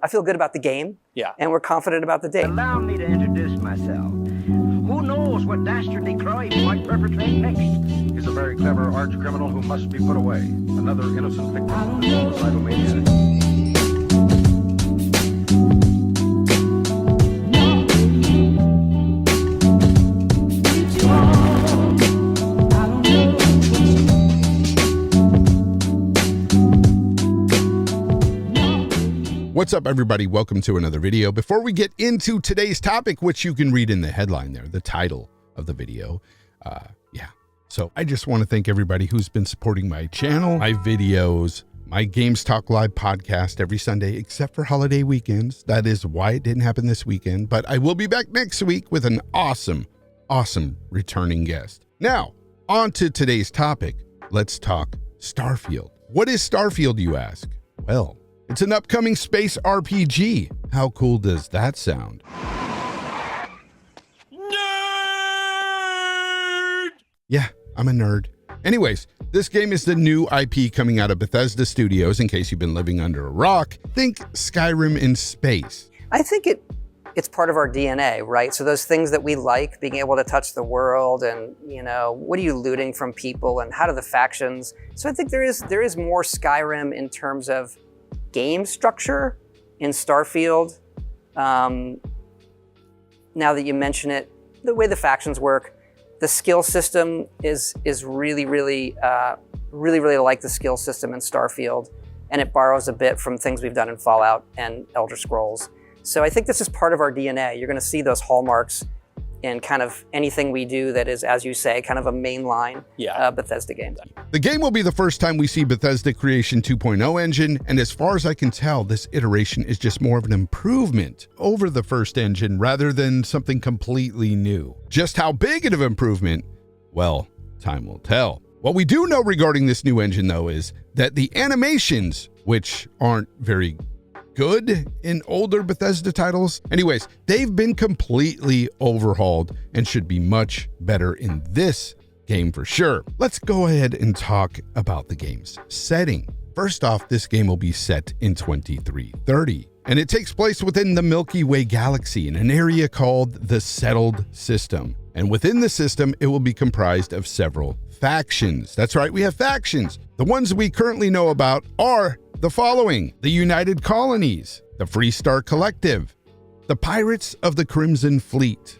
I feel good about the game. Yeah. And we're confident about the date. Allow me to introduce myself. Who knows what dastardly crime he might perpetrate next? He's a very clever arch criminal who must be put away. Another innocent victim of the suicidal maniac. What's up, everybody? Welcome to another video. Before we get into today's topic, which you can read in the headline there, the title of the video, So I just want to thank everybody who's been supporting my channel, my videos, my Games Talk Live podcast every Sunday, except for holiday weekends. That is why it didn't happen this weekend, but I will be back next week with an awesome returning guest. Now, on to today's topic. Let's talk Starfield. What is Starfield, you ask? Well, it's an upcoming space RPG. How cool does that sound? Nerd! Yeah, I'm a nerd. Anyways, this game is the new IP coming out of Bethesda Studios. In case you've been living under a rock, think Skyrim in space. I think it's part of our DNA, right? So those things that we like, being able to touch the world and, what are you looting from people and how do the factions? So I think there is more Skyrim in terms of game structure in Starfield. Now that you mention it, the way the factions work, the skill system is really like the skill system in Starfield, and it borrows a bit from things we've done in Fallout and Elder Scrolls. So I think this is part of our DNA. You're going to see those hallmarks in kind of anything we do that is, as you say, kind of a mainline Bethesda game. The game will be the first time we see Bethesda Creation 2.0 engine, and as far as I can tell, this iteration is just more of an improvement over the first engine rather than something completely new. Just how big of an improvement? Well, time will tell. What we do know regarding this new engine, though, is that the animations, which aren't very good in older Bethesda titles. Anyways, they've been completely overhauled and should be much better in this game for sure. Let's go ahead and talk about the game's setting. First off, this game will be set in 2330, and it takes place within the Milky Way galaxy in an area called the Settled System. And within the system, it will be comprised of several factions. That's right, we have factions. The ones we currently know about are the following: the United Colonies, the Freestar Collective, the Pirates of the Crimson Fleet,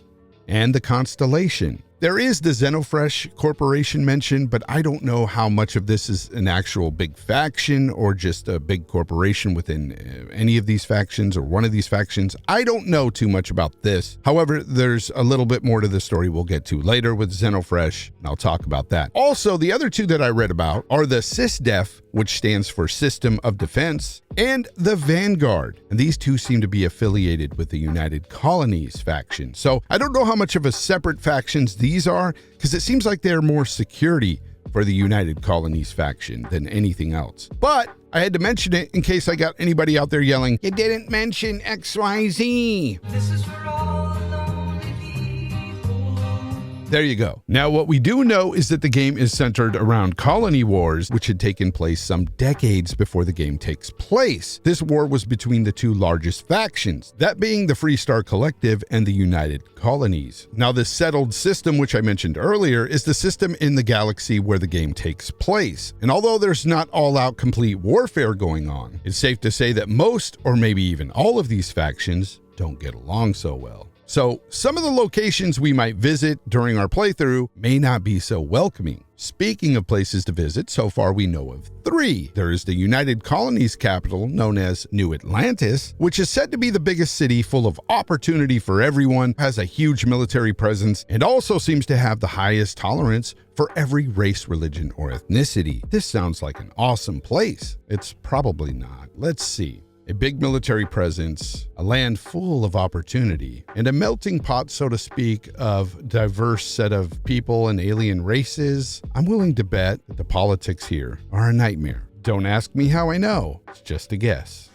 and the Constellation. There is the Xenofresh Corporation mentioned, but I don't know how much of this is an actual big faction or just a big corporation within any of these factions or one of these factions. I don't know too much about this. However, there's a little bit more to the story we'll get to later with Xenofresh, and I'll talk about that. Also, the other two that I read about are the SysDef, which stands for System of Defense, and the Vanguard. And these two seem to be affiliated with the United Colonies faction. So I don't know how much of a separate factions these are, because it seems like they're more security for the United Colonies faction than anything else. But I had to mention it in case I got anybody out there yelling, "You didn't mention XYZ." This is for all the lonely people. There you go. Now, what we do know is that the game is centered around colony wars, which had taken place some decades before the game takes place. This war was between the two largest factions, that being the Freestar Collective and the United Colonies. Now, the Settled System, which I mentioned earlier, is the system in the galaxy where the game takes place. And although there's not all-out complete warfare going on, it's safe to say that most, or maybe even all of these factions don't get along so well. So some of the locations we might visit during our playthrough may not be so welcoming. Speaking of places to visit, so far we know of 3. There is the United Colonies capital, known as New Atlantis, which is said to be the biggest city full of opportunity for everyone, has a huge military presence, and also seems to have the highest tolerance for every race, religion, or ethnicity. This sounds like an awesome place. It's probably not. Let's see. A big military presence, a land full of opportunity, and a melting pot, so to speak, of diverse set of people and alien races. I'm willing to bet that the politics here are a nightmare. Don't ask me how I know, it's just a guess.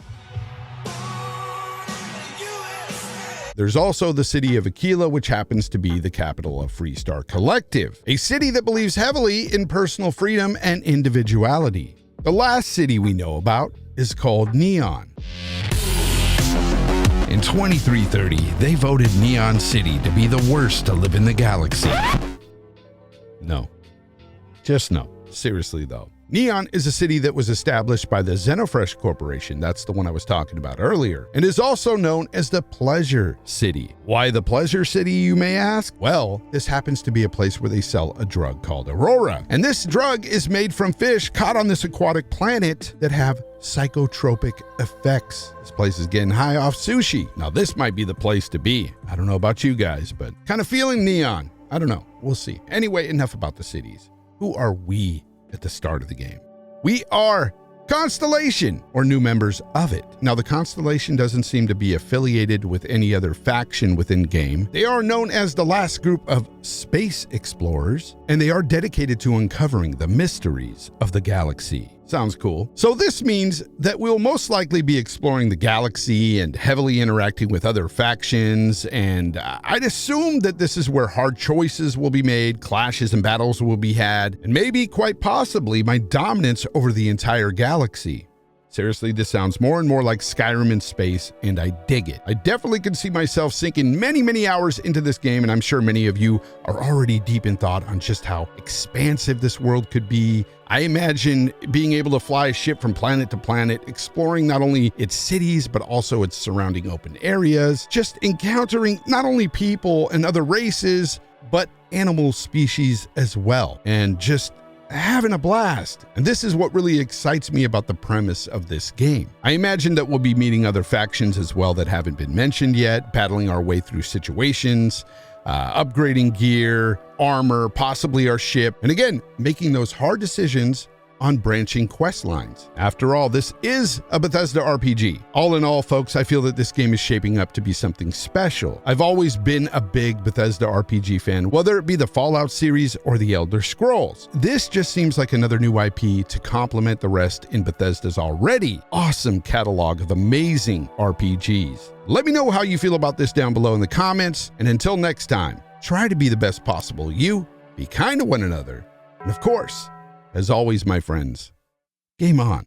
There's also the city of Aquila, which happens to be the capital of Freestar Collective, a city that believes heavily in personal freedom and individuality. The last city we know about is called Neon. 2330, they voted Neon City to be the worst to live in the galaxy. No. Just no. Seriously, though. Neon is a city that was established by the Xenofresh Corporation, that's the one I was talking about earlier, and is also known as the Pleasure City. Why the Pleasure City, you may ask? Well, this happens to be a place where they sell a drug called Aurora, and this drug is made from fish caught on this aquatic planet that have psychotropic effects. This place is getting high off sushi. Now, this might be the place to be. I don't know about you guys, but kind of feeling Neon. I don't know. We'll see. Anyway, enough about the cities. Who are we at the start of the game? We are Constellation, or new members of it. Now, the Constellation doesn't seem to be affiliated with any other faction within game. They are known as the last group of space explorers, and they are dedicated to uncovering the mysteries of the galaxy. Sounds cool. So this means that we'll most likely be exploring the galaxy and heavily interacting with other factions, and I'd assume that this is where hard choices will be made, clashes and battles will be had, and maybe, quite possibly, my dominance over the entire galaxy. Seriously, this sounds more and more like Skyrim in space, and I dig it. I definitely can see myself sinking many, many hours into this game, and I'm sure many of you are already deep in thought on just how expansive this world could be. I imagine being able to fly a ship from planet to planet, exploring not only its cities, but also its surrounding open areas, just encountering not only people and other races, but animal species as well, and just having a blast. And this is what really excites me about the premise of this game. I imagine that we'll be meeting other factions as well that haven't been mentioned yet, battling our way through situations, upgrading gear, armor, possibly our ship, and again, making those hard decisions on branching quest lines. After all, this is a Bethesda RPG. All in all, folks, I feel that this game is shaping up to be something special. I've always been a big Bethesda RPG fan, whether it be the Fallout series or the Elder Scrolls. This just seems like another new IP to complement the rest in Bethesda's already awesome catalog of amazing RPGs. Let me know how you feel about this down below in the comments, and until next time, try to be the best possible you, be kind to one another, and of course, as always, my friends, game on.